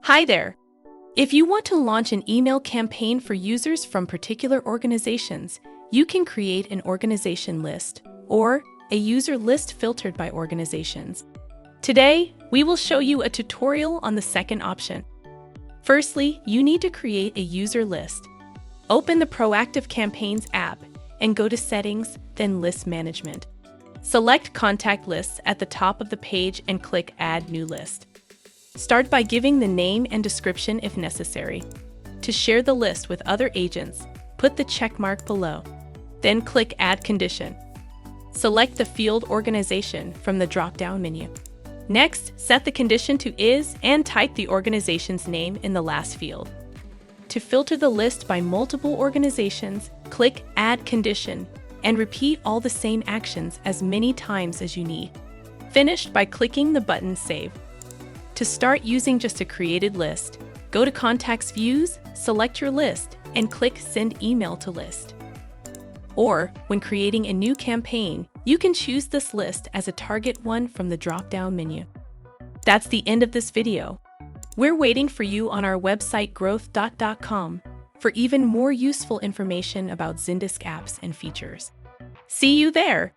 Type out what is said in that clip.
Hi there! If you want to launch an email campaign for users from particular organizations, you can create an organization list or a user list filtered by organizations. Today, we will show you a tutorial on the second option. Firstly, you need to create a user list. Open the Proactive Campaigns app and go to Settings, then List Management. Select Contact Lists at the top of the page and click Add New List. Start by giving the name and description if necessary. To share the list with other agents, put the check mark below. Then click Add Condition. Select the field organization from the drop-down menu. Next, set the condition to Is and type the organization's name in the last field. To filter the list by multiple organizations, click Add Condition and repeat all the same actions as many times as you need. Finish by clicking the button Save. To start using just a created list, go to Contacts Views, select your list, and click Send Email to List. Or, when creating a new campaign, you can choose this list as a target one from the drop-down menu. That's the end of this video. We're waiting for you on our website growth.com for even more useful information about Zendesk apps and features. See you there!